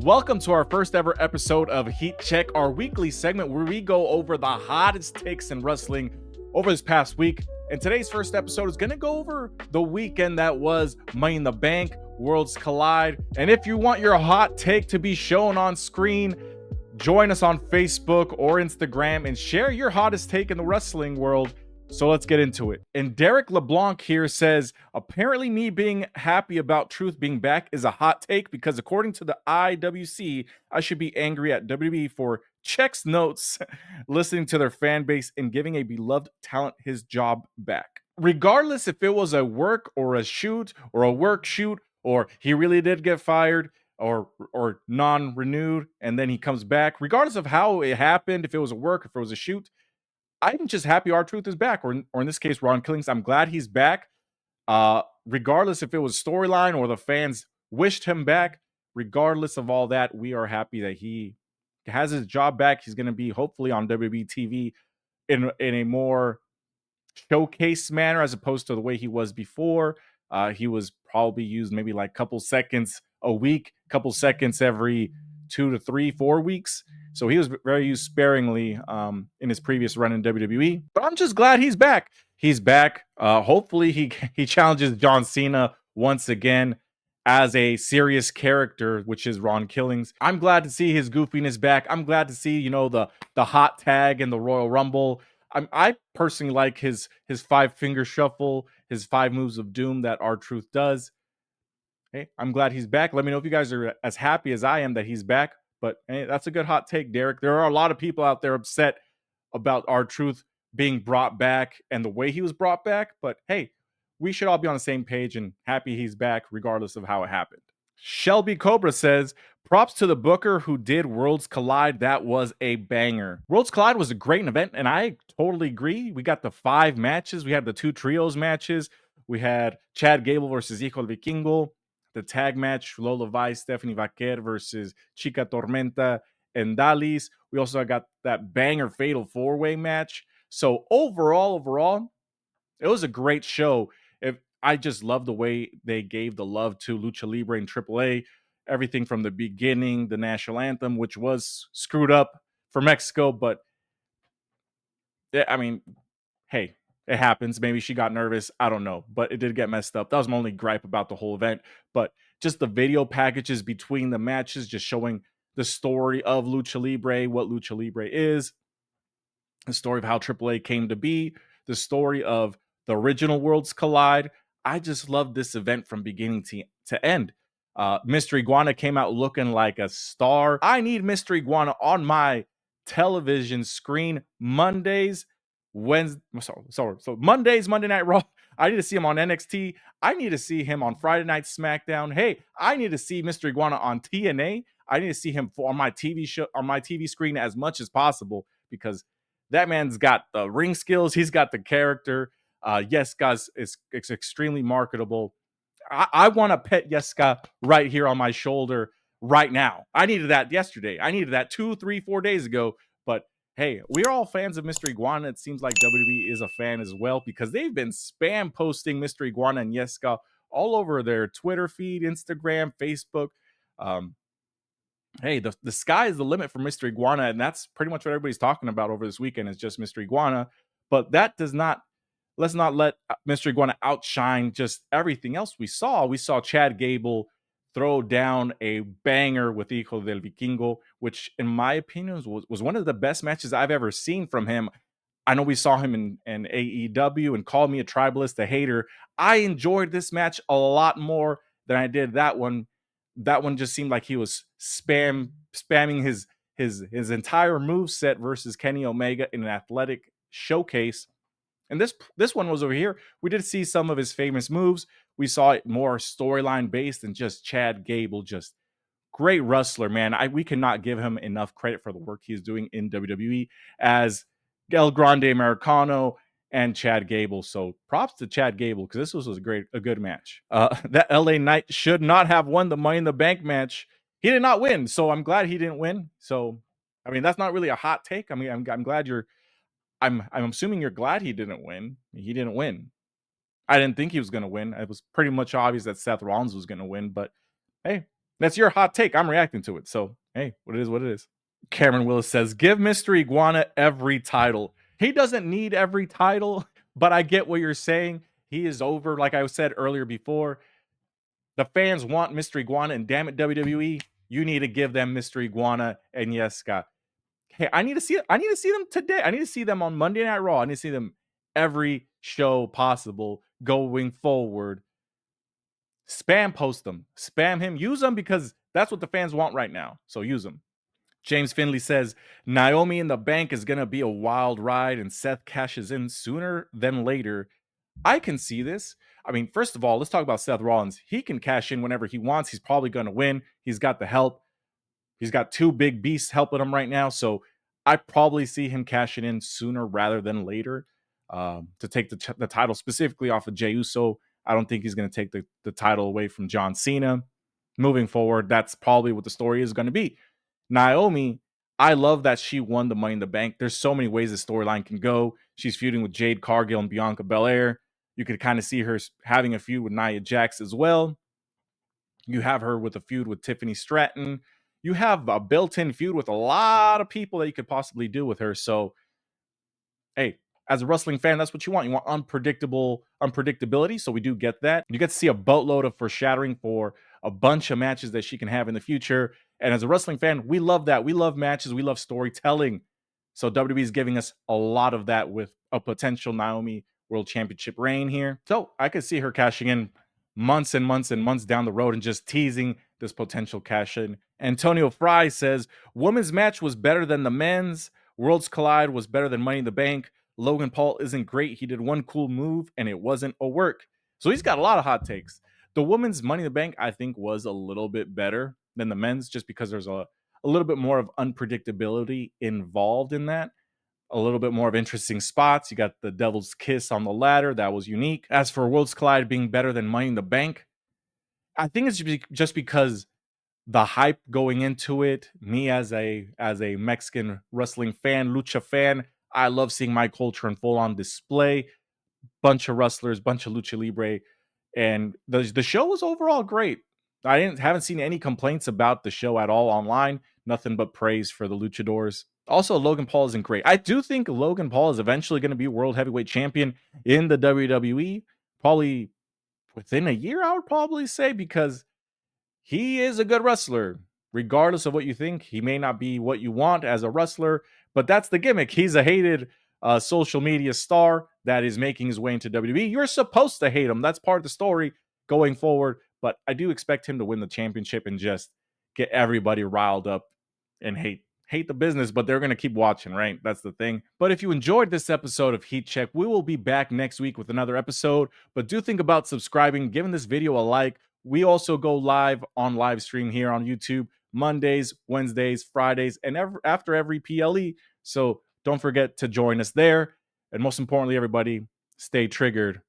Welcome to our first ever episode of Heat Check, our weekly segment where we go over the hottest takes in wrestling over this past week. And today's first episode is going to go over the weekend that was Money in the Bank, Worlds Collide. And if you want your hot take to be shown on screen, join us on Facebook or Instagram and share your hottest take in the wrestling world. So let's get into it. And Derek LeBlanc here says, apparently me being happy about Truth being back is a hot take because according to the IWC, I should be angry at WWE for checks notes, listening to their fan base and giving a beloved talent his job back. Regardless if it was a work or a shoot or a work shoot or he really did get fired or non-renewed and then he comes back, regardless of how it happened, if it was a work, if it was a shoot, I'm just happy R-Truth is back, or in this case, Ron Killings. I'm glad he's back. Regardless if it was storyline or the fans wished him back, regardless of all that, we are happy that he has his job back. He's going to be hopefully on WWE TV in a more showcase manner as opposed to the way he was before. He was probably used maybe like a couple seconds a week, couple seconds every 2 to 3, 4 weeks. So he was very used sparingly in his previous run in WWE. But I'm just glad he's back. He's back. Hopefully he challenges John Cena once again as a serious character, which is Ron Killings. I'm glad to see his goofiness back. I'm glad to see, the hot tag and the Royal Rumble. I personally like his 5-finger shuffle, his 5 moves of doom that R-Truth does. Hey, I'm glad he's back. Let me know if you guys are as happy as I am that he's back. But hey, that's a good hot take, Derek. There are a lot of people out there upset about R-Truth being brought back and the way he was brought back. But hey, we should all be on the same page and happy he's back regardless of how it happened. Shelby Cobra says, props to the booker who did Worlds Collide. That was a banger. Worlds Collide was a great event, and I totally agree. We got the 5 matches. We had the 2 trios matches. We had Chad Gable versus Hijo del Vikingo. The tag match, Lola Vice, Stephanie Vaquer versus Chica Tormenta and Dalis. We also got that banger fatal 4-way match. So overall, it was a great show. I just love the way they gave the love to Lucha Libre and AAA. Everything from the beginning, the national anthem, which was screwed up for Mexico, but I mean, hey, it happens. Maybe she got nervous. I don't know, but it did get messed up. That was my only gripe about the whole event. But just the video packages between the matches, just showing the story of Lucha Libre, what Lucha Libre is, the story of how AAA came to be, the story of the original Worlds Collide. I just love this event from beginning to end. Mr. Iguana came out looking like a star. I need Mr. Iguana on my television screen Mondays, Wednesday. So Mondays, Monday Night Raw. I need to see him on NXT. I need to see him on Friday Night SmackDown. Hey, I need to see Mr. Iguana on TNA. I need to see him on my TV show, on my TV screen as much as possible because that man's got the ring skills. He's got the character. Yes, guys, it's extremely marketable. I want to pet Yeska right here on my shoulder right now. I needed that yesterday. I needed that 2, 3, 4 days ago. But hey, we're all fans of Mr. Iguana. It seems like WWE is a fan as well because they've been spam posting Mr. Iguana and Yeska all over their Twitter feed, Instagram, Facebook. Hey, the sky is the limit for Mr. Iguana, and that's pretty much what everybody's talking about over this weekend is just Mr. Iguana. But that does not, let's not let Mr. Iguana outshine just everything else we saw. We saw Chad Gable throw down a banger with Hijo del Vikingo, which in my opinion was one of the best matches I've ever seen from him. I know we saw him in AEW and called me a tribalist, a hater. I enjoyed this match a lot more than I did that one. That one just seemed like he was spamming his entire move set versus Kenny Omega in an athletic showcase. And this one was over here. We did see some of his famous moves. We saw it more storyline based than just Chad Gable. Just great wrestler, man. We cannot give him enough credit for the work he's doing in WWE as El Grande Americano and Chad Gable. So props to Chad Gable because this was a good match. That LA Knight should not have won the Money in the Bank match. He did not win, so I'm glad he didn't win. So, I mean, that's not really a hot take. I mean, I'm glad I'm assuming you're glad he didn't win. He didn't win. I didn't think he was going to win. It was pretty much obvious that Seth Rollins was going to win, but hey, That's your hot take. I'm reacting to it. So, hey, what it is, what it is. Cameron Willis says, give Mr. Iguana every title. He doesn't need every title, but I get what you're saying. He is over, like I said earlier before. The fans want Mr. Iguana, and damn it, WWE, you need to give them Mr. Iguana. And yes, Scott. Hey, I need to see them today. I need to see them on Monday Night Raw. I need to see them every show possible going forward. Spam post them. Spam him. Use them because that's what the fans want right now. So use them. James Finley says Naomi in the bank is going to be a wild ride and Seth cashes in sooner than later. I can see this. I mean, first of all, let's talk about Seth Rollins. He can cash in whenever he wants. He's probably going to win. He's got the help. He's got two big beasts helping him right now. So I probably see him cashing in sooner rather than later to take the title specifically off of Jey Uso. I don't think he's going to take the title away from John Cena. Moving forward, that's probably what the story is going to be. Naomi, I love that she won the Money in the Bank. There's so many ways the storyline can go. She's feuding with Jade Cargill and Bianca Belair. You could kind of see her having a feud with Nia Jax as well. You have her with a feud with Tiffany Stratton. You have a built-in feud with a lot of people that you could possibly do with her. So, hey, as a wrestling fan, that's what you want. You want unpredictability. So we do get that. You get to see a boatload of foreshadowing for a bunch of matches that she can have in the future. And as a wrestling fan, we love that. We love matches. We love storytelling. So WWE is giving us a lot of that with a potential Naomi World Championship reign here. So I could see her cashing in months and months and months down the road and just teasing this potential cash in. Antonio Fry says, women's match was better than the men's. Worlds Collide was better than Money in the Bank. Logan Paul isn't great. He did one cool move and it wasn't a work. So he's got a lot of hot takes. The women's Money in the Bank, I think, was a little bit better than the men's just because there's a little bit more of unpredictability involved in that. A little bit more of interesting spots. You got the Devil's Kiss on the ladder. That was unique. As for Worlds Collide being better than Money in the Bank, I think it's just because the hype going into it, me as a Mexican wrestling fan, lucha fan, I love seeing my culture in full on display. Bunch of wrestlers, bunch of lucha libre, and the show was overall great. I haven't seen any complaints about the show at all online. Nothing but praise for the luchadors. Also, Logan Paul isn't great. I do think Logan Paul is eventually going to be world heavyweight champion in the WWE, probably within a year, I would probably say, because he is a good wrestler. Regardless of what you think, he may not be what you want as a wrestler, but that's the gimmick. He's a hated social media star that is making his way into WWE. You're supposed to hate him. That's part of the story going forward. But I do expect him to win the championship and just get everybody riled up and hate the business, but they're going to keep watching, right? That's the thing. But if you enjoyed this episode of Heat Check, we will be back next week with another episode. But do think about subscribing, giving this video a like. We also go live on live stream here on YouTube Mondays, Wednesdays, Fridays, and after every PLE. So don't forget to join us there. And most importantly, everybody, stay triggered.